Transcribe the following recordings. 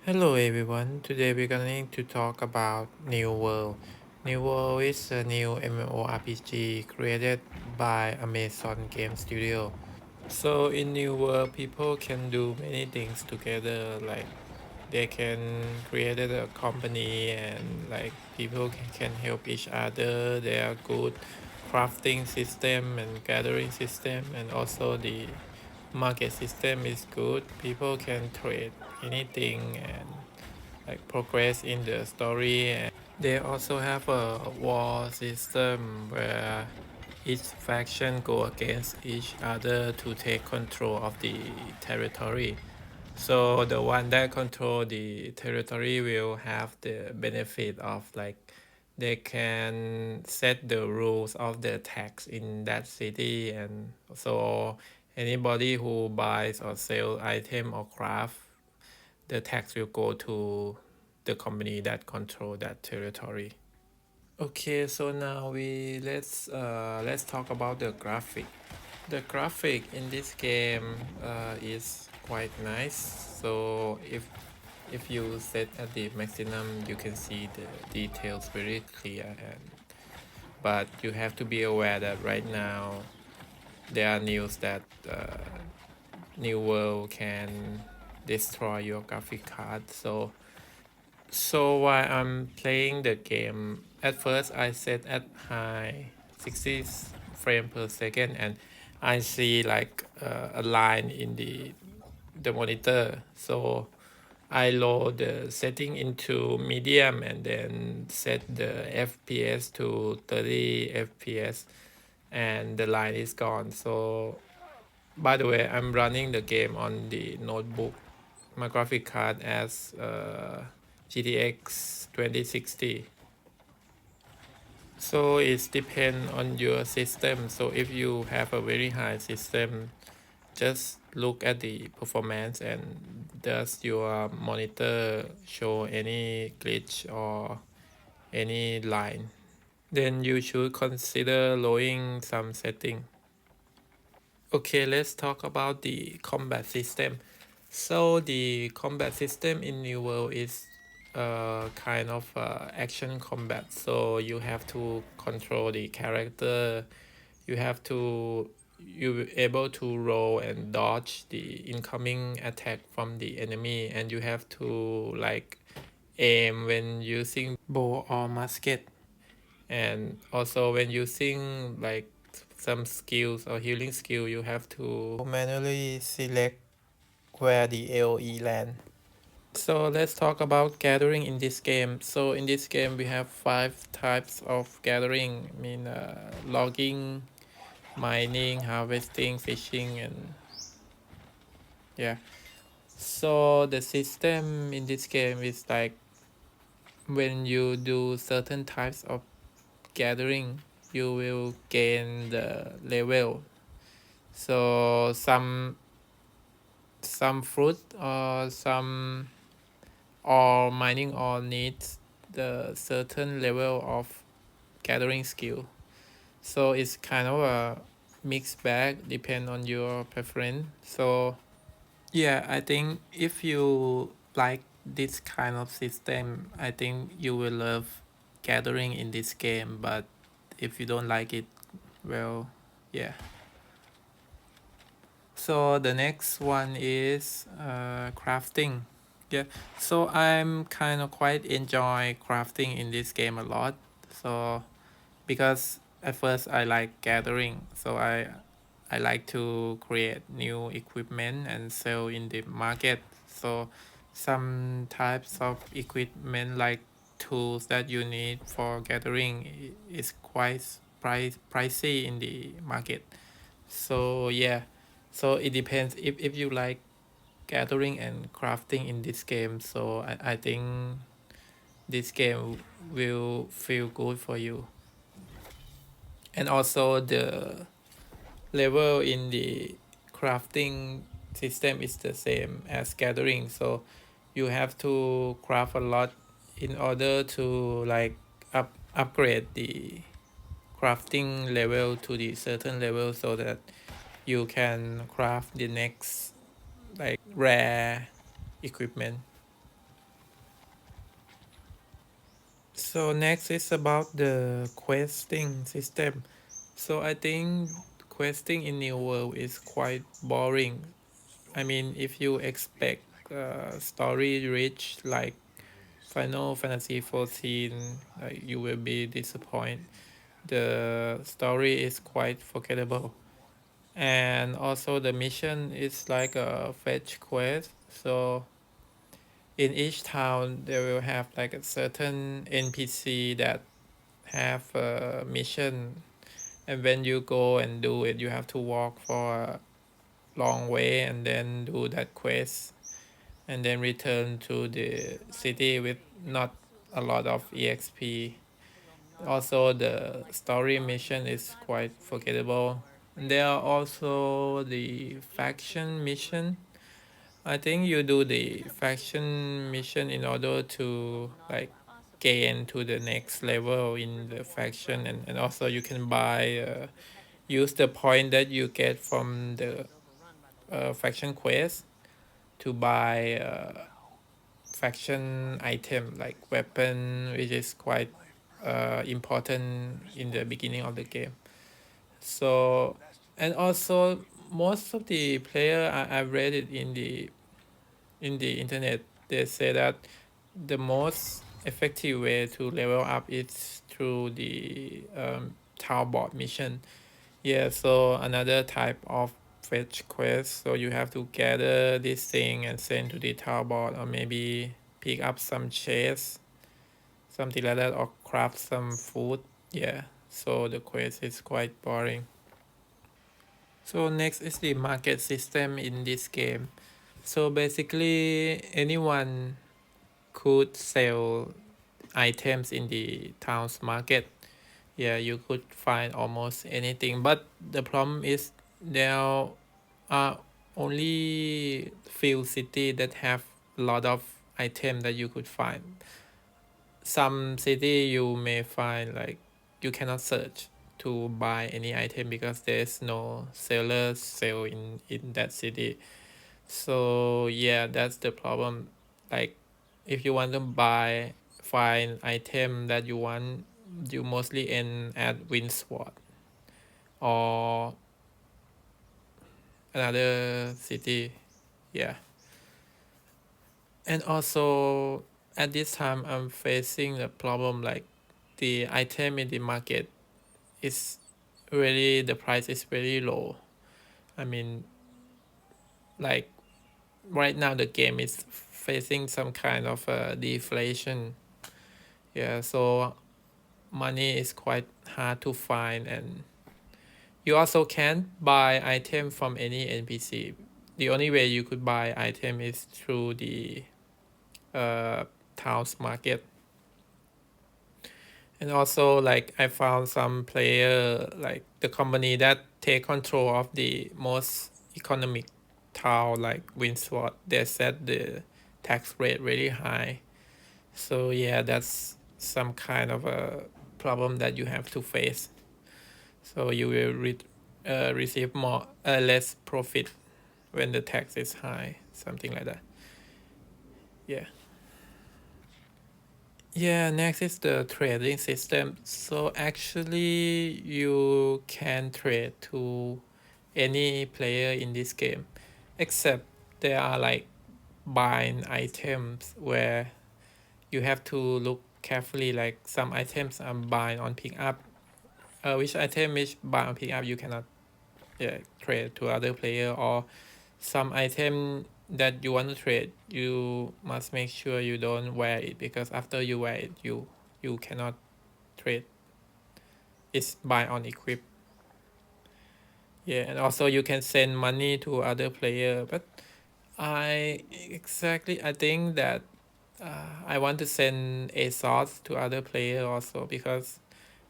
Hello everyone, today we're going to talk about New World. New World is a new MMORPG created by Amazon Game Studio. So in New World, people can do many things together, like they can create a company and like people can help each other. There are good crafting system and gathering system, and also the market system is good. People can trade anything and like progress in the story, and they also have a war system where each faction go against each other to take control of the territory. So the one that control the territory will have the benefit of like they can set the rules of the tax in that city, and so anybody who buys or sell item or craft, the tax will go to the company that control that territory. Okay, so now let's talk about the graphic. The graphic in this game is quite nice. So if you set at the maximum, you can see the details very clear. And but you have to be aware that right now there are news that New World can destroy your graphic card. So while I'm playing the game, at first I set at high 60 frame per second, and I see like a line in the monitor. So I load the setting into medium and then set the FPS to 30 FPS, and the line is gone. So by the way, I'm running the game on the notebook. My graphic card as GTX 2060. So it depends on your system. So if you have a very high system, just look at the performance, and does your monitor show any glitch or any line, then you should consider lowering some setting. Okay, let's talk about the combat system. So the combat system in New World is kind of action combat. So you have to control the character. You have to you able to roll and dodge the incoming attack from the enemy, and you have to like aim when using bow or musket, and also when using like some skills or healing skill, you have to manually select where the AoE land. So let's talk about gathering in this game. So in this game we have 5 types of gathering. I mean logging, mining, harvesting, fishing, and yeah. So the system in this game is like when you do certain types of gathering, you will gain the level. So some fruit or some or mining or needs the certain level of gathering skill. So it's kind of a mixed bag, depend on your preference. So yeah, I think if you like this kind of system, I think you will love gathering in this game. But if you don't like it, well, yeah. So the next one is crafting. Yeah, so I'm kind of quite enjoy crafting in this game a lot. So because at first I like gathering, so I like to create new equipment and sell in the market. So some types of equipment like tools that you need for gathering is quite pricey in the market. So yeah, so it depends if you like gathering and crafting in this game. So I think this game will feel good for you. And also the level in the crafting system is the same as gathering. So you have to craft a lot in order to like upgrade the crafting level to the certain level, so that you can craft the next like rare equipment. So next is about the questing system. So I think questing in New World is quite boring. I mean, if you expect story rich like Final Fantasy 14, you will be disappointed. The story is quite forgettable. And also the mission is like a fetch quest. So in each town they will have like a certain NPC that have a mission, and when you go and do it you have to walk for a long way and then do that quest and then return to the city with not a lot of exp. Also the story mission is quite forgettable. There are also the faction mission. I think you do the faction mission in order to like gain to the next level in the faction, and also you can buy use the point that you get from the faction quest to buy faction item like weapon, which is quite important in the beginning of the game. So and also most of the player I've read it in the internet, they say that the most effective way to level up is through the town board mission. Yeah, so another type of fetch quest. So you have to gather this thing and send to the town board, or maybe pick up some chest, something like that, or craft some food. Yeah, so the quest is quite boring. So next is the market system in this game. So basically anyone could sell items in the town's market. Yeah, you could find almost anything, but the problem is there are only few cities that have a lot of items that you could find. Some city you may find like you cannot search to buy any item because there's no seller sale in that city. So yeah, that's the problem. Like if you want to find item that you want, you mostly end at Windsward or another city. Yeah. And also at this time I'm facing a problem like the item in the market is really, the price is very low. I mean, like right now the game is facing some kind of deflation. Yeah, so money is quite hard to find, and you also can't buy item from any NPC. The only way you could buy item is through the uh, town's market. And also like I found some player like the company that take control of the most economic town like Windsor, they set the tax rate really high. So yeah, that's some kind of a problem that you have to face. So you will receive more less profit when the tax is high, something like that. Yeah. Yeah, next is the trading system. So actually you can trade to any player in this game, except there are like bind items where you have to look carefully, like some items are bind on pick up. Which item is bind on pick up you cannot trade to other player, or some item that you want to trade you must make sure you don't wear it, because after you wear it you cannot trade. It's buy on equip. Yeah, and also you can send money to other player, but I think that I want to send a source to other player also, because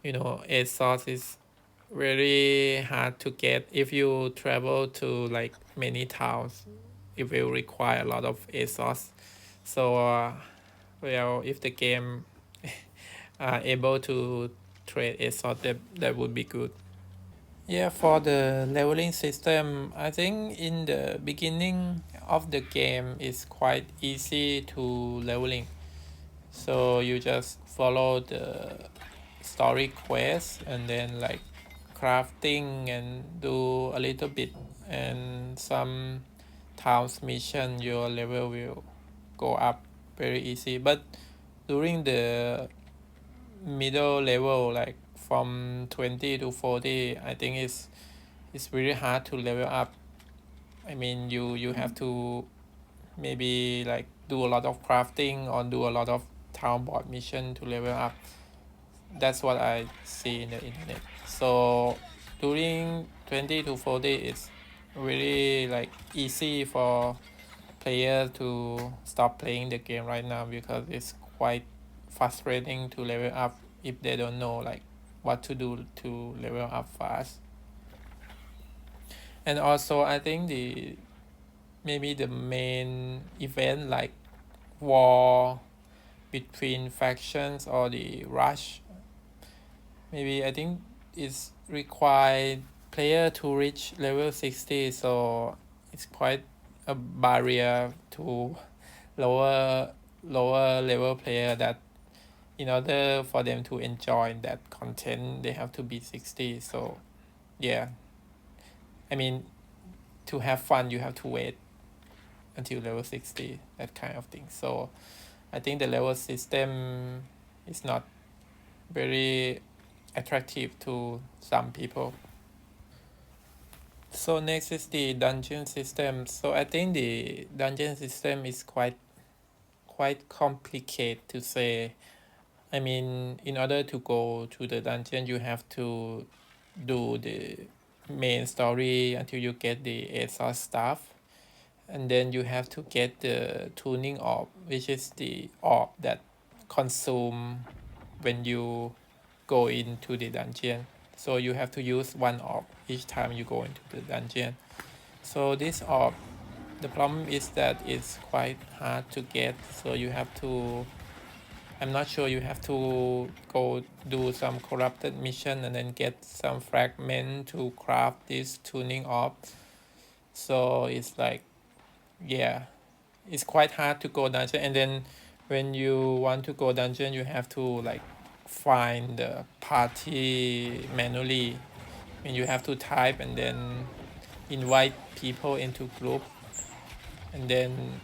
you know a source is very hard to get. If you travel to like many towns it will require a lot of ASOS. So well, if the game are able to trade ASOS, that would be good. Yeah, for the leveling system, I think in the beginning of the game it's quite easy to leveling. So you just follow the story quest and then like crafting and do a little bit and some towns mission, your level will go up very easy. But during the middle level, like from 20 to 40, I think it's really hard to level up. I mean, you have to maybe like do a lot of crafting or do a lot of town board mission to level up. That's what I see in the internet. So during 20 to 40, it's really like easy for player to stop playing the game right now because it's quite frustrating to level up if they don't know like what to do to level up fast. And also I think the maybe the main event like war between factions or the rush, maybe I think it's required player to reach level 60, so it's quite a barrier to lower lower level player that in order for them to enjoy that content they have to be 60. So yeah, I mean, to have fun you have to wait until level 60, that kind of thing. So I think the level system is not very attractive to some people. So next is the dungeon system. So I think the dungeon system is quite complicated to say. I mean, in order to go to the dungeon, you have to do the main story until you get the ASOS stuff. And then you have to get the tuning orb, which is the orb that consume when you go into the dungeon. So you have to use one orb each time you go into the dungeon. So this orb, the problem is that it's quite hard to get. So you have to, I'm not sure, you have to go do some corrupted mission and then get some fragment to craft this tuning orb. So it's like, yeah, it's quite hard to go dungeon. And then when you want to go dungeon, you have to like find the party manually. And you have to type and then invite people into group, and then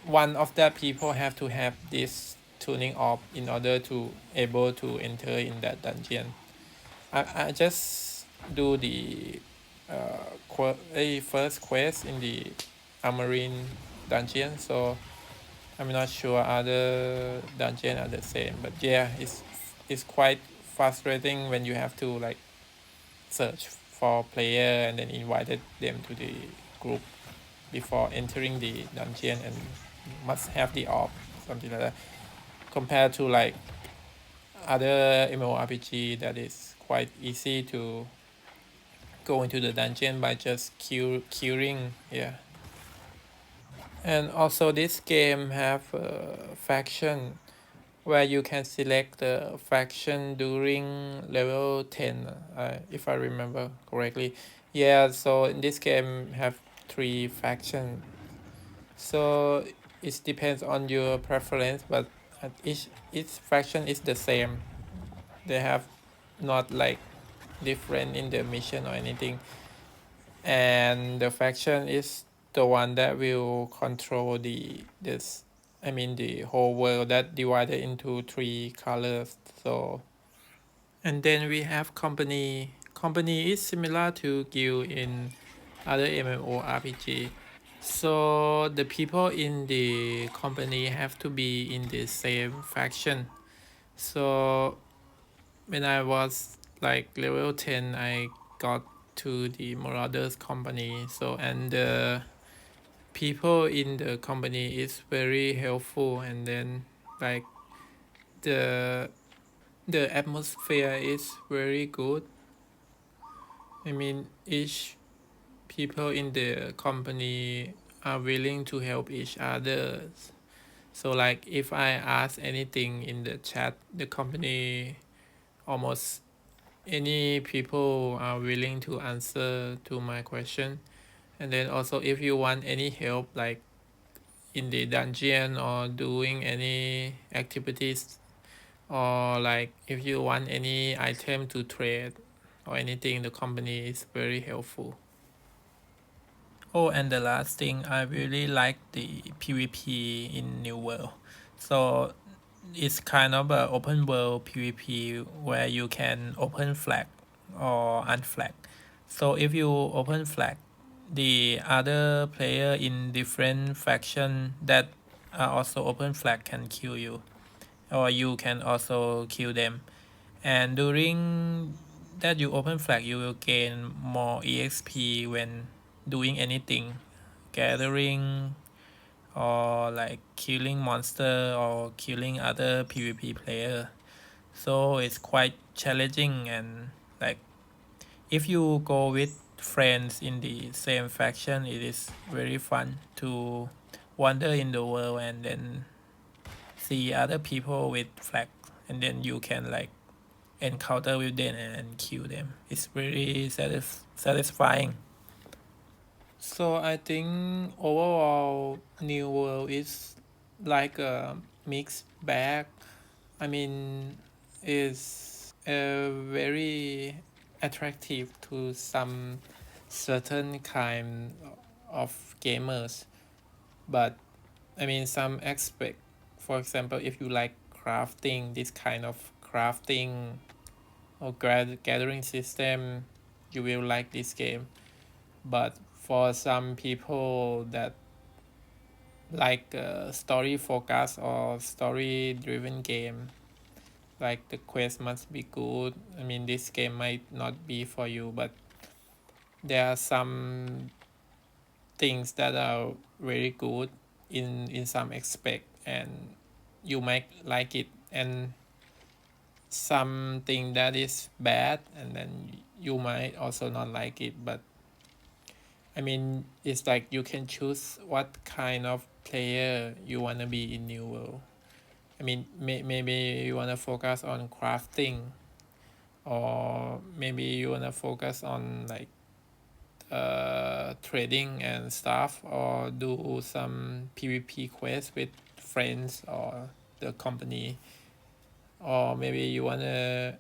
one of the people have to have this tuning orb in order to able to enter in that dungeon. I just do the first quest in the Amarine dungeon, so I'm not sure other dungeon are the same. But yeah, it's quite frustrating when you have to like search for player and then invited them to the group before entering the dungeon and must have the orb, something like that, compared to like other MMORPG that is quite easy to go into the dungeon by just queuing. Yeah. And also this game have a faction where you can select the faction during level 10, if I remember correctly. Yeah, so in this game have 3 faction. So it depends on your preference, but each faction is the same. They have not like different in the mission or anything. And the faction is the one that will control this, I mean the whole world that divided into 3 colors. So and then we have company. Company is similar to guild in other MMORPG. So the people in the company have to be in the same faction. So when I was like level 10, I got to the Marauders company. So and the people in the company is very helpful, and then like the the atmosphere is very good. I mean, each people in the company are willing to help each other. So like if I ask anything in the chat, the company almost any people are willing to answer to my question. And then also if you want any help, like in the dungeon or doing any activities, or like if you want any item to trade or anything, the company is very helpful. Oh, and the last thing, I really like the PvP in New World. So it's kind of a open world PvP where you can open flag or unflag. So if you open flag, the other player in different faction that are also open flag can kill you, or you can also kill them. And during that you open flag, you will gain more EXP when doing anything, gathering or like killing monster or killing other PvP player. So it's quite challenging, and like if you go with friends in the same faction, it is very fun to wander in the world and then see other people with flag, and then you can like encounter with them and kill them. It's very satisfying. So I think overall New World is like a mixed bag. I mean, is very attractive to some certain kind of gamers, but I mean some aspect, for example, if you like crafting, this kind of crafting or gathering system, you will like this game. But for some people that like story focus or story driven game, like the quest must be good, I mean this game might not be for you. But there are some things that are very good in some aspect, and you might like it, and something that is bad, and then you might also not like it. But I mean, it's like you can choose what kind of player you want to be in New World. I mean, maybe you want to focus on crafting, or maybe you want to focus on like trading and stuff, or do some PvP quests with friends or the company, or maybe you want to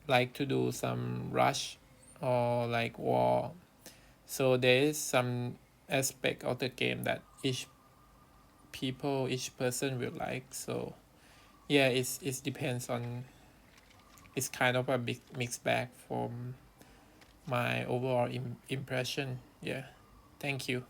like to do some rush or like war. So there is some aspect of the game that each person will like. So yeah, it depends on, it's kind of a big mixed bag from my overall impression. Yeah, thank you.